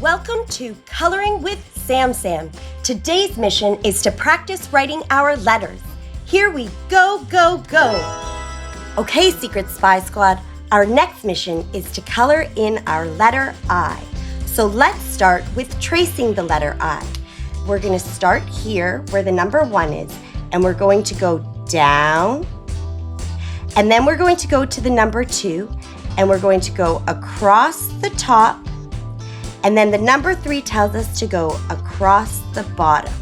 Welcome to Coloring with Sam Sam. Today's mission is to practice writing our letters. Here we go, go, go. Okay, Secret Spy Squad, our next mission is to color in our letter I. So let's start with tracing the letter I. We're going to start here where the number 1 is, and we're going to go down, and then we're going to go to the number 2, and we're going to go across the top, and then the number 3 tells us to go across the bottom.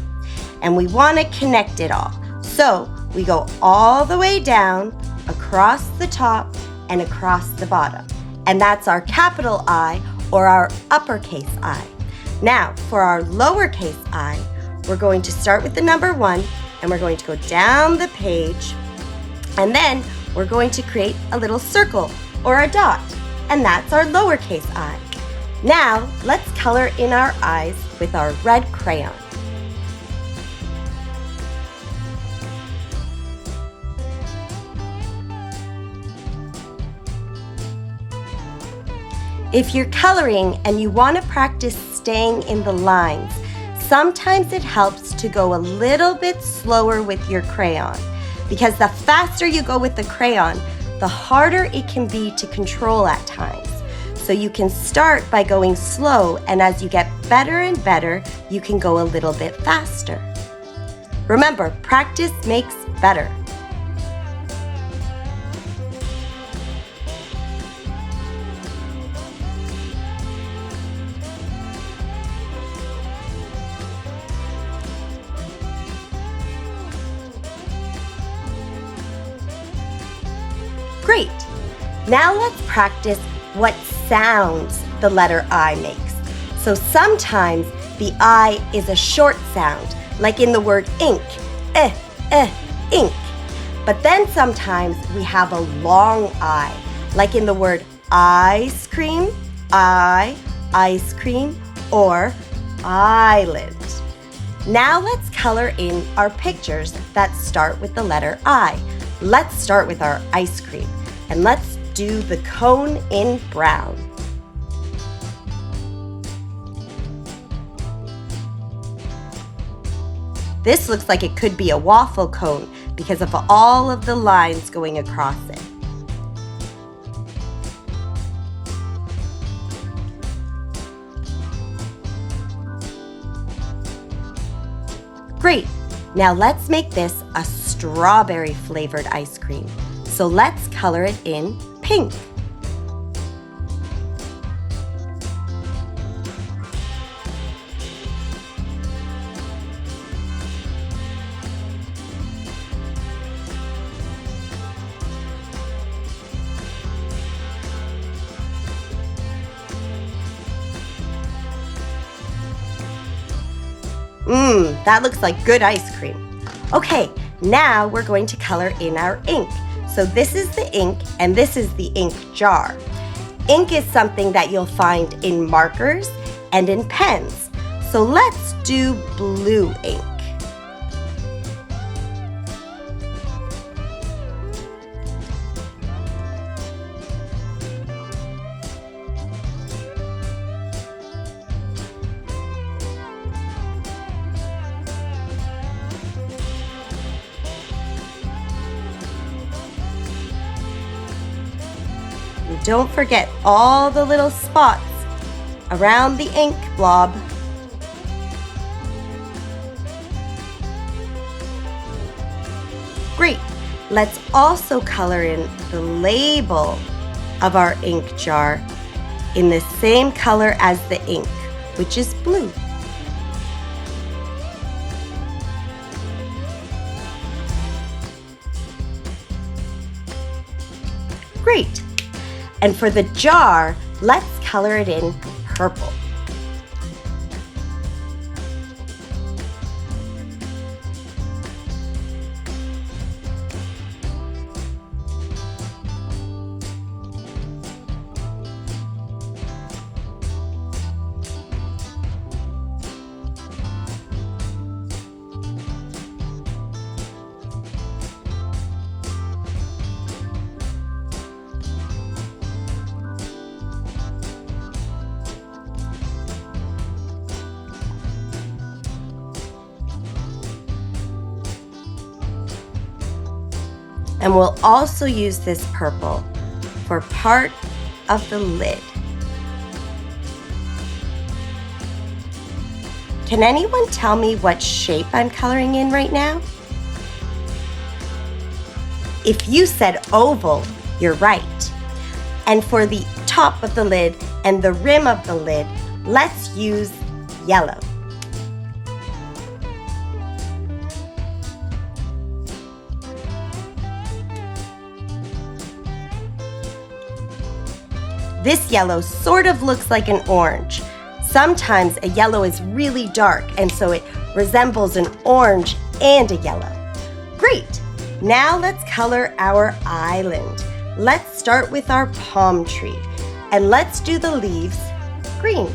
And we want to connect it all. So we go all the way down, across the top, and across the bottom. And that's our capital I, or our uppercase I. Now, for our lowercase I, we're going to start with the number 1, and we're going to go down the page, and then we're going to create a little circle, or a dot, and that's our lowercase I. Now, let's color in our eyes with our red crayon. If you're coloring and you want to practice staying in the lines, sometimes it helps to go a little bit slower with your crayon, because the faster you go with the crayon, the harder it can be to control at times. So you can start by going slow, and as you get better and better, you can go a little bit faster. Remember, practice makes better. Great! Now let's practice what sounds the letter I makes. So sometimes the I is a short sound, like in the word ink, ink. But then sometimes we have a long I, like in the word ice cream, ice cream, or island. Now let's color in our pictures that start with the letter I. Let's start with our ice cream, and let's do the cone in brown. This looks like it could be a waffle cone because of all of the lines going across it. Great! Now let's make this a strawberry flavored ice cream. So let's color it in pink. That looks like good ice cream. Okay, now we're going to color in our ink. So this is the ink, and this is the ink jar. Ink is something that you'll find in markers and in pens. So let's do blue ink. Don't forget all the little spots around the ink blob. Great! Let's also color in the label of our ink jar in the same color as the ink, which is blue. Great! And for the jar, let's color it in purple. And we'll also use this purple for part of the lid. Can anyone tell me what shape I'm coloring in right now? If you said oval, you're right. And for the top of the lid and the rim of the lid, let's use yellow. This yellow sort of looks like an orange. Sometimes a yellow is really dark, and so it resembles an orange and a yellow. Great! Now let's color our island. Let's start with our palm tree, and let's do the leaves green.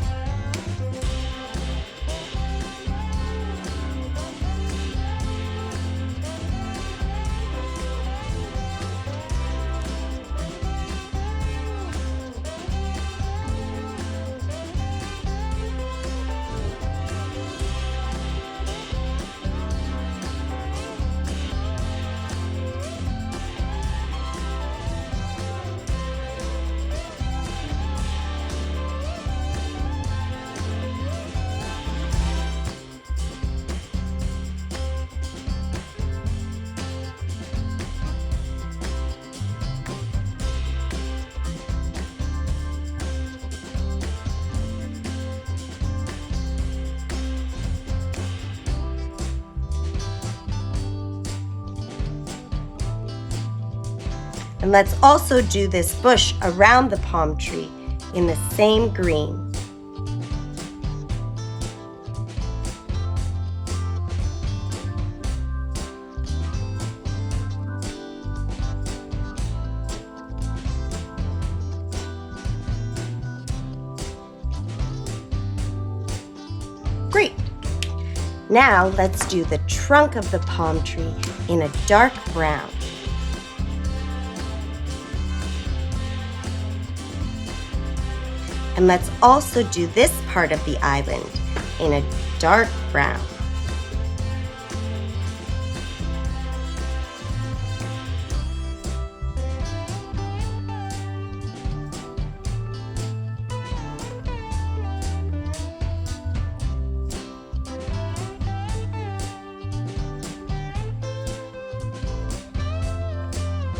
And let's also do this bush around the palm tree in the same green. Great! Now let's do the trunk of the palm tree in a dark brown. And let's also do this part of the island in a dark brown.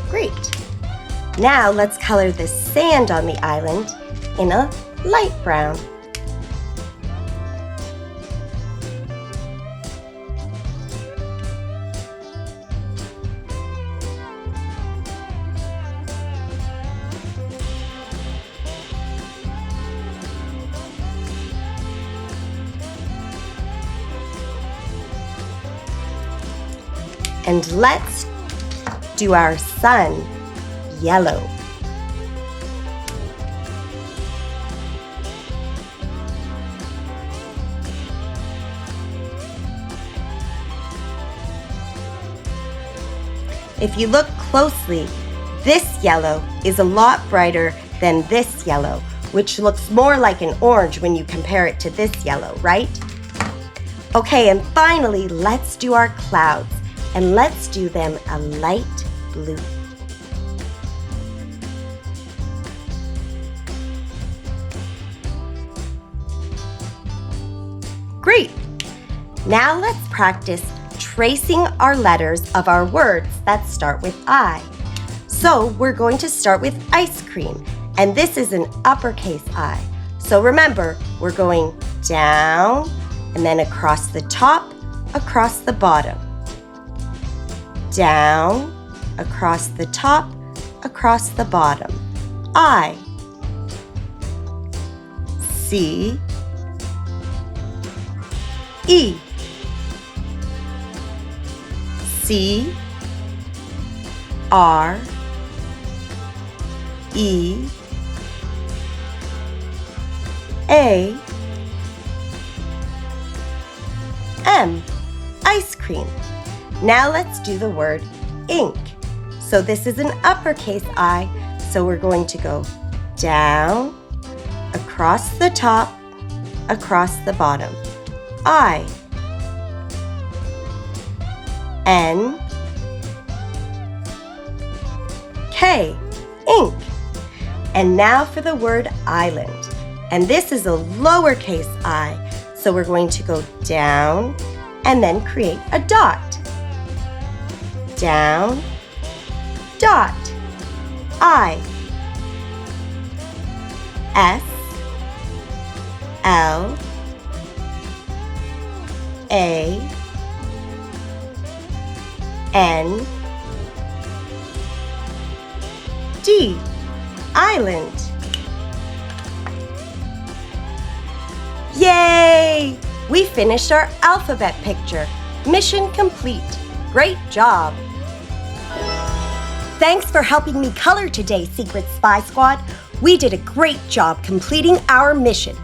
Great! Now let's color the sand on the island in a light brown. And let's do our sun yellow. If you look closely, this yellow is a lot brighter than this yellow, which looks more like an orange when you compare it to this yellow, right? Okay, and finally, let's do our clouds, and let's do them a light blue. Great! Now let's practice tracing our letters of our words that start with I. So we're going to start with ice cream, and this is an uppercase I. So remember, we're going down and then across the top, across the bottom. Down, across the top, across the bottom. I. C. E. C. R. E. A. M. Ice cream. Now let's do the word ink. So this is an uppercase I, so we're going to go down, across the top, across the bottom. I. N. K, ink. And now for the word island. And this is a lowercase I, so we're going to go down and then create a dot. Down, dot, I, S, L, A, N, D, island. Yay! We finished our alphabet picture. Mission complete. Great job. Thanks for helping me color today, Secret Spy Squad. We did a great job completing our mission.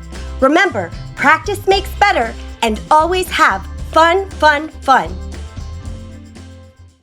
Remember, practice makes better, and always have fun, fun, fun.